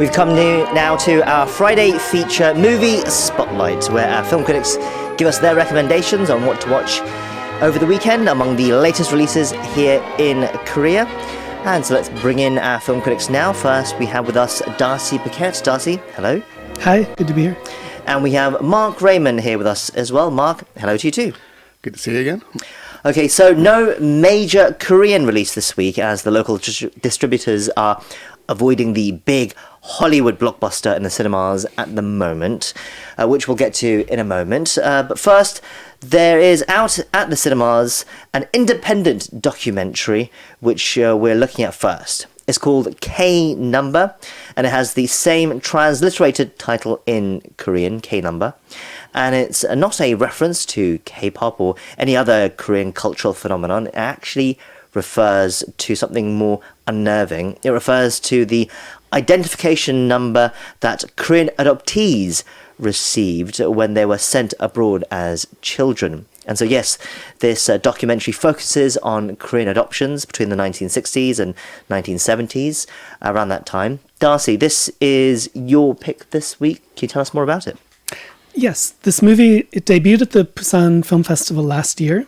We've come now to our Friday feature movie spotlight, where our film critics give us their recommendations on what to watch over the weekend among the latest releases here in Korea. And so let's bring in our film critics now. First, we have with us Darcy Paquet. Darcy, hello. Hi, good to be here. And we have Marc Raymond here with us as well. Marc, hello to you too. Good to see you again. Okay, so no major Korean release this week as the local distributors are avoiding the big Hollywood blockbuster in the cinemas at the moment, which we'll get to in a moment. But first, there is out at the cinemas an independent documentary which we're looking at first. It's called K Number, and it has the same transliterated title in Korean, K Number. And it's not a reference to K-pop or any other Korean cultural phenomenon. It actually refers to something more unnerving. It refers to the identification number that Korean adoptees received when they were sent abroad as children. And so, yes, this documentary focuses on Korean adoptions between the 1960s and 1970s, around that time. Darcy, this is your pick this week. Can you tell us more about it? Yes, this movie, it debuted at the Busan Film Festival last year,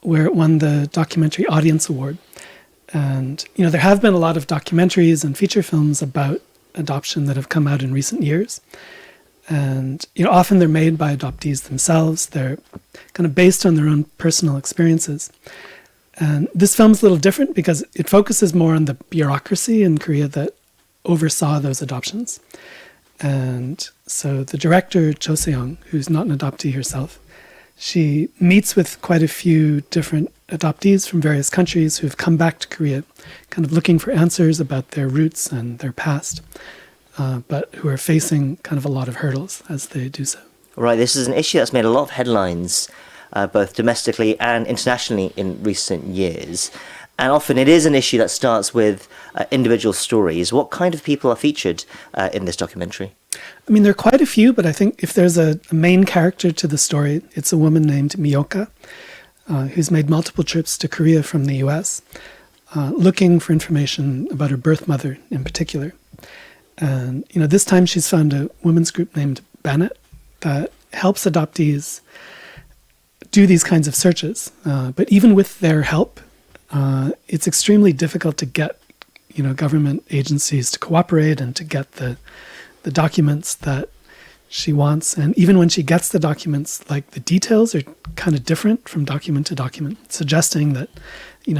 where it won the Documentary Audience Award. And, there have been a lot of documentaries and feature films about adoption that have come out in recent years. And, often they're made by adoptees themselves. They're kind of based on their own personal experiences. And this film's a little different because it focuses more on the bureaucracy in Korea that oversaw those adoptions. And so the director, Cho Se-young, who's not an adoptee herself, she meets with quite a few different adoptees from various countries who've come back to Korea, kind of looking for answers about their roots and their past, but who are facing kind of a lot of hurdles as they do so. Right, this is an issue that's made a lot of headlines, both domestically and internationally in recent years. And often it is an issue that starts with individual stories. What kind of people are featured in this documentary? I mean, there are quite a few, but I think if there's a main character to the story, it's a woman named Miyoka, who's made multiple trips to Korea from the US, looking for information about her birth mother in particular. And, this time she's found a women's group named Bennett that helps adoptees do these kinds of searches. But even with their help, it's extremely difficult to get, government agencies to cooperate and to get the documents that she wants. And even when she gets the documents, like the details are kind of different from document to document, suggesting that,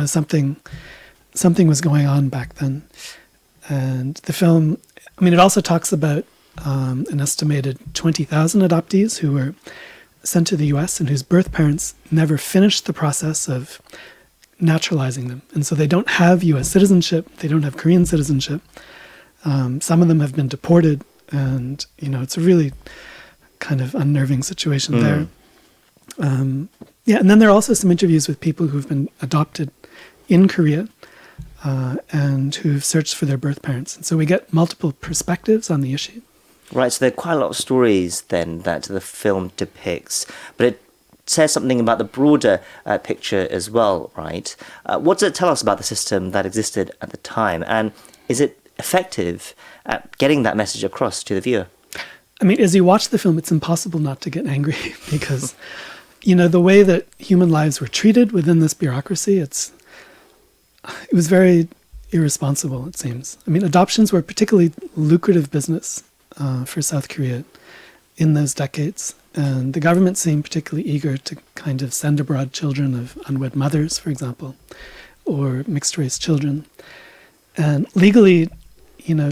something was going on back then. And the film, it also talks about an estimated 20,000 adoptees who were sent to the US and whose birth parents never finished the process of naturalizing them. And so they don't have US citizenship, they don't have Korean citizenship. Some of them have been deported, and, it's a really kind of unnerving situation there. And then there are also some interviews with people who've been adopted in Korea and who've searched for their birth parents. And so we get multiple perspectives on the issue. Right, so there are quite a lot of stories then that the film depicts, but it says something about the broader picture as well, right? What does it tell us about the system that existed at the time, and is it effective at getting that message across to the viewer? As you watch the film, it's impossible not to get angry because, the way that human lives were treated within this bureaucracy, it was very irresponsible, it seems. Adoptions were a particularly lucrative business for South Korea in those decades. And the government seemed particularly eager to kind of send abroad children of unwed mothers, for example, or mixed-race children. And legally,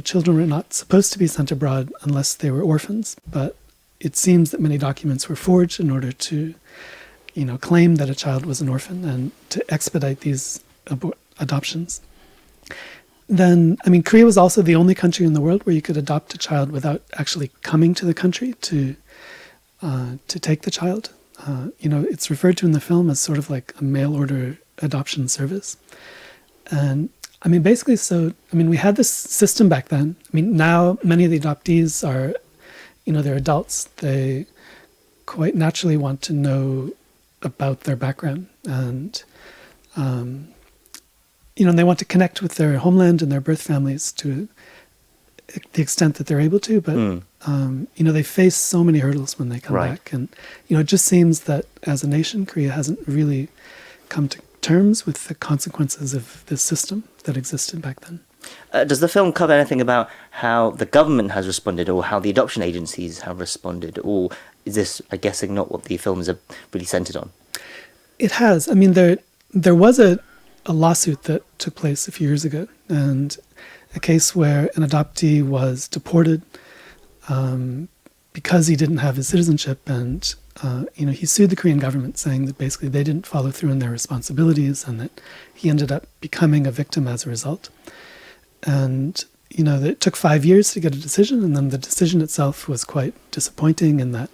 children were not supposed to be sent abroad unless they were orphans. But it seems that many documents were forged in order to, claim that a child was an orphan and to expedite these adoptions. Then, Korea was also the only country in the world where you could adopt a child without actually coming to the country to take the child. It's referred to in the film as sort of like a mail order adoption service. And basically, we had this system back then. Now many of the adoptees are, they're adults. They quite naturally want to know about their background and, they want to connect with their homeland and their birth families to the extent that they're able to, but you know, they face so many hurdles when they come back, and you know, it just seems that as a nation, Korea hasn't really come to terms with the consequences of this system that existed back then. Does the film cover anything about how the government has responded, or how the adoption agencies have responded, or is this, I'm guessing, not what the films are really centered on? It has. I mean, there was a lawsuit that took place a few years ago, and a case where an adoptee was deported because he didn't have his citizenship, and you know, he sued the Korean government, saying that basically they didn't follow through on their responsibilities, and that he ended up becoming a victim as a result. And you know, it took 5 years to get a decision, and then the decision itself was quite disappointing in that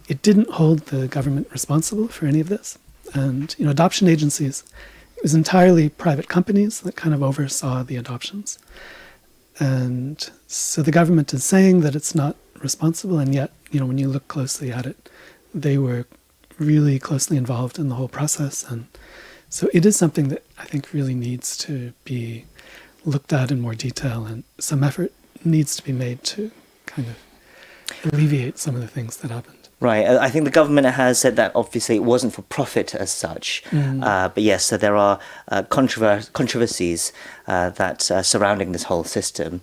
it didn't hold the government responsible for any of this. And you know, adoption agencies, it was entirely private companies that kind of oversaw the adoptions. And so the government is saying that it's not responsible, and yet, you know, when you look closely at it, they were really closely involved in the whole process. And so it is something that I think really needs to be looked at in more detail, and some effort needs to be made to kind of alleviate some of the things that happened. Right. I think the government has said that obviously it wasn't for profit as such. But yes, so there are controversies that surrounding this whole system.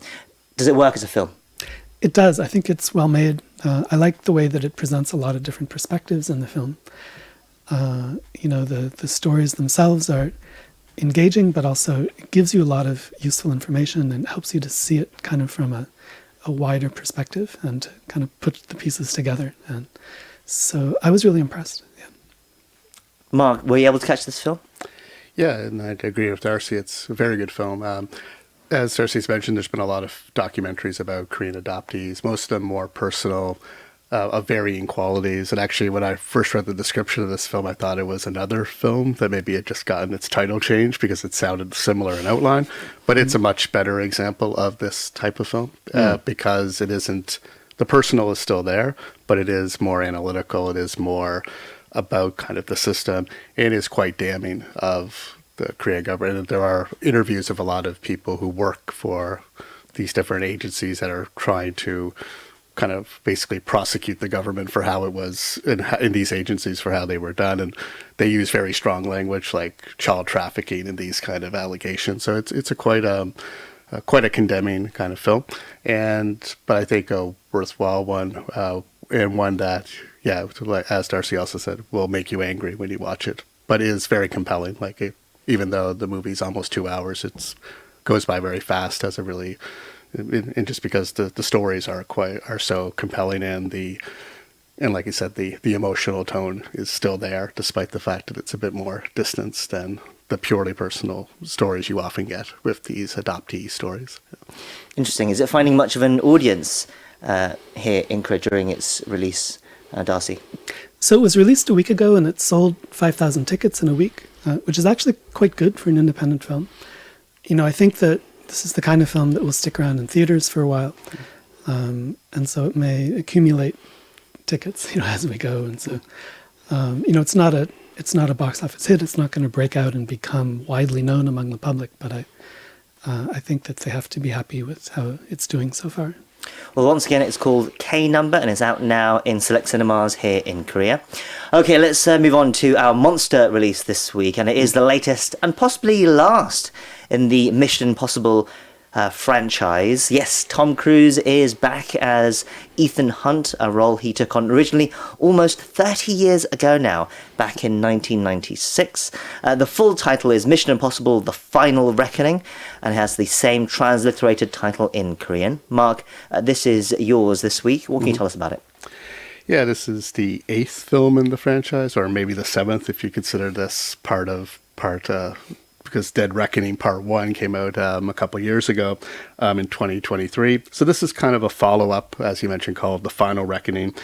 Does it work as a film? It does. I think it's well made. I like the way that it presents a lot of different perspectives in the film. You know, the stories themselves are engaging, but also it gives you a lot of useful information and helps you to see it kind of from a wider perspective and to kind of put the pieces together. And so I was really impressed. Yeah. Mark, were you able to catch this film? Yeah, and I agree with Darcy. It's a very good film. As Darcy's mentioned, there's been a lot of documentaries about Korean adoptees, most of them more personal, of varying qualities. And actually, when I first read the description of this film, I thought it was another film that maybe had just gotten its title changed because it sounded similar in outline. But it's a much better example of this type of film because it isn't, the personal is still there, but it is more analytical. It is more about kind of the system. It is quite damning of the Korean government. And there are interviews of a lot of people who work for these different agencies that are trying to kind of basically prosecute the government for how it was in these agencies, for how they were done. And they use very strong language like child trafficking and these kind of allegations. So it's a quite a condemning kind of film. But I think a worthwhile one, and one that, yeah, as Darcy also said, will make you angry when you watch it, but is very compelling. Like even though the movie's almost 2 hours, it goes by very fast, has a really, and just because the stories are so compelling, and like you said, the emotional tone is still there, despite the fact that it's a bit more distanced than the purely personal stories you often get with these adoptee stories. Interesting. Is it finding much of an audience here in Korea during its release, Darcy? So it was released a week ago, and it sold 5,000 tickets in a week, which is actually quite good for an independent film. You know, I think that this is the kind of film that will stick around in theaters for a while, and so it may accumulate tickets, you know, as we go. And so, you know, it's not a box office hit. It's not going to break out and become widely known among the public. But I think that they have to be happy with how it's doing so far. Well, once again, it's called K Number and is out now in select cinemas here in Korea. Okay, let's move on to our monster release this week, and it is the latest and possibly last in the Mission Impossible franchise. Yes, Tom Cruise is back as Ethan Hunt, a role he took on originally almost 30 years ago now, back in 1996. The full title is Mission Impossible: The Final Reckoning, and has the same transliterated title in Korean. Mark, this is yours this week. What can you tell us about it? Yeah, this is the 8th film in the franchise, or maybe the 7th if you consider this because Dead Reckoning Part 1 came out a couple years ago in 2023. So this is kind of a follow-up, as you mentioned, called The Final Reckoning.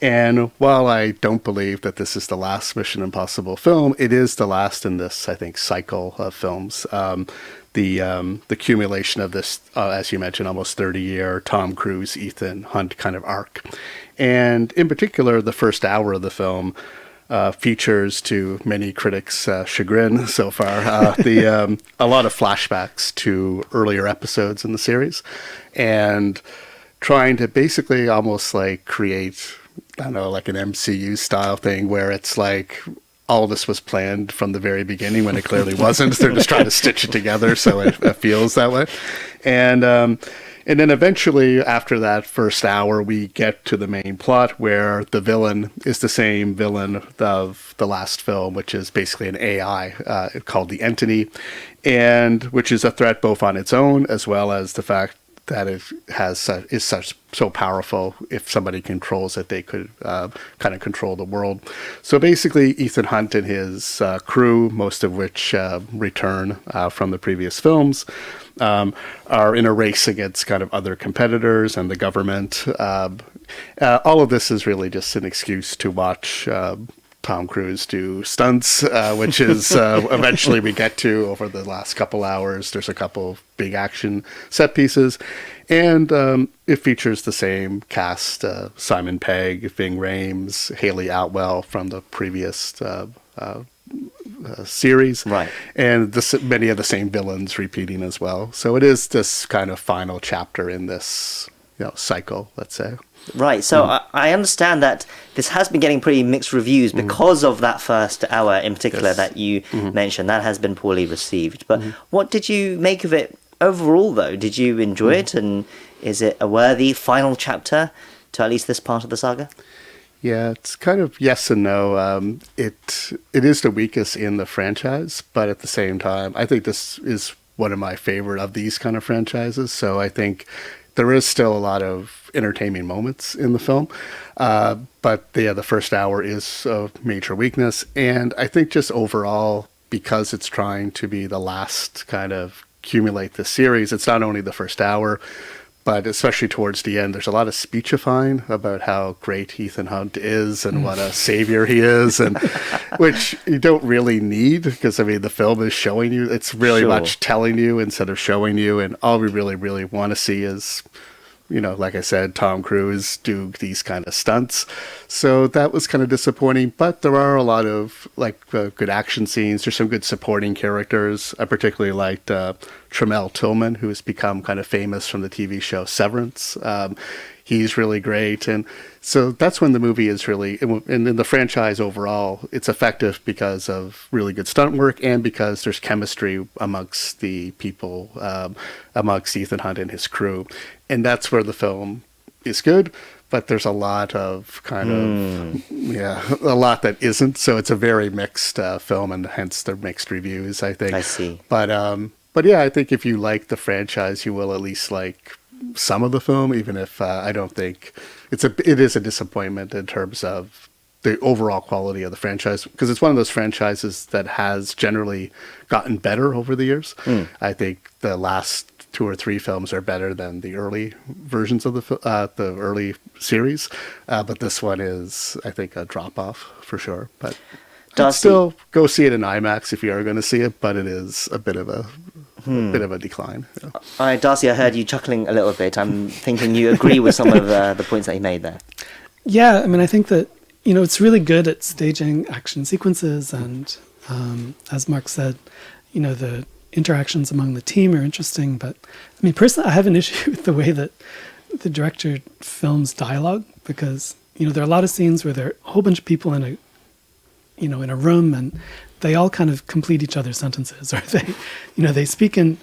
And while I don't believe that this is the last Mission Impossible film, it is the last in this, I think, cycle of films. The accumulation of this, as you mentioned, almost 30-year Tom Cruise, Ethan Hunt kind of arc. And in particular, the first hour of the film features, to many critics' chagrin so far, a lot of flashbacks to earlier episodes in the series, and trying to basically almost like create, I don't know, like an MCU style thing where it's like all this was planned from the very beginning when it clearly wasn't. They're just trying to stitch it together so it feels that way. And then eventually, after that first hour, we get to the main plot where the villain is the same villain of the last film, which is basically an AI called the Entity, and which is a threat both on its own as well as the fact that it is so powerful. If somebody controls it, they could kind of control the world. So basically, Ethan Hunt and his crew, most of which return from the previous films, are in a race against kind of other competitors and the government. All of this is really just an excuse to watch Tom Cruise do stunts, which is eventually we get to over the last couple hours. There's a couple of big action set pieces, and it features the same cast: Simon Pegg, Ving Rhames, Haley Atwell from the previous series, right? And many of the same villains repeating as well. So it is this kind of final chapter in this, cycle, let's say. Right, so I understand that this has been getting pretty mixed reviews because of that first hour in particular that you mentioned. That has been poorly received. But what did you make of it overall, though? Did you enjoy it, and is it a worthy final chapter to at least this part of the saga? Yeah, it's kind of yes and no. It is the weakest in the franchise, but at the same time, I think this is one of my favorite of these kind of franchises. So I think there is still a lot of entertaining moments in the film, but the first hour is a major weakness. And I think just overall, because it's trying to be the last kind of accumulate the series, it's not only the first hour, but especially towards the end, there's a lot of speechifying about how great Ethan Hunt is and what a savior he is, and which you don't really need, because the film is showing you. It's really much telling you instead of showing you, and all we really, really want to see is, like I said, Tom Cruise do these kind of stunts. So that was kind of disappointing, but there are a lot of good action scenes. There's some good supporting characters. I particularly liked Tremel Tillman, who has become kind of famous from the TV show Severance. He's really great. And so that's when the movie is really, and in the franchise overall, it's effective because of really good stunt work and because there's chemistry amongst the people, amongst Ethan Hunt and his crew. And that's where the film is good, but there's a lot of a lot that isn't. So it's a very mixed film, and hence the mixed reviews, I think. I see. But yeah, I think if you like the franchise, you will at least like some of the film, even if I don't think it is a disappointment in terms of the overall quality of the franchise, because it's one of those franchises that has generally gotten better over the years. I think the last 2 or 3 films are better than the early versions of the early series, but this one is, I think, a drop off for sure. But Darcy, still go see it in IMAX if you are going to see it, but it is a bit of a decline. Yeah. All right, Darcy, I heard you chuckling a little bit. I'm thinking you agree with some of the points that you made there. Yeah, I think that it's really good at staging action sequences, and as Marc said, the interactions among the team are interesting. But personally, I have an issue with the way that the director films dialogue, because there are a lot of scenes where there are a whole bunch of people in a room, and they all kind of complete each other's sentences, or they speak in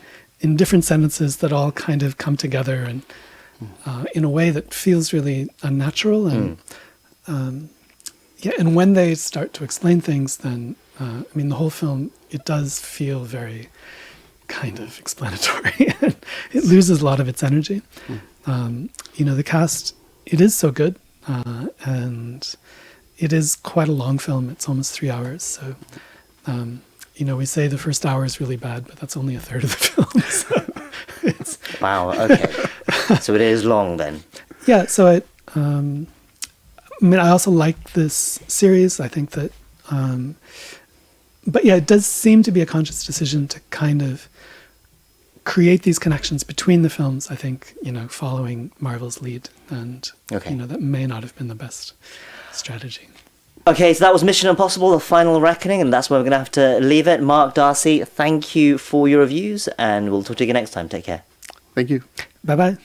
different sentences that all kind of come together and in a way that feels really unnatural. And and when they start to explain things, then the whole film, it does feel very kind of explanatory. It loses a lot of its energy. The cast, it is so good, and it is quite a long film. It's almost 3 hours. So, we say the first hour is really bad, but that's only a third of the film. So wow. Okay. So it is long then. Yeah. So I also like this series. I think that, but yeah, it does seem to be a conscious decision to kind of create these connections between the films, I think, following Marvel's lead. And, that may not have been the best strategy. Okay, so that was Mission Impossible: The Final Reckoning, and that's where we're going to have to leave it. Mark, Darcy, thank you for your reviews, and we'll talk to you again next time. Take care. Thank you. Bye-bye.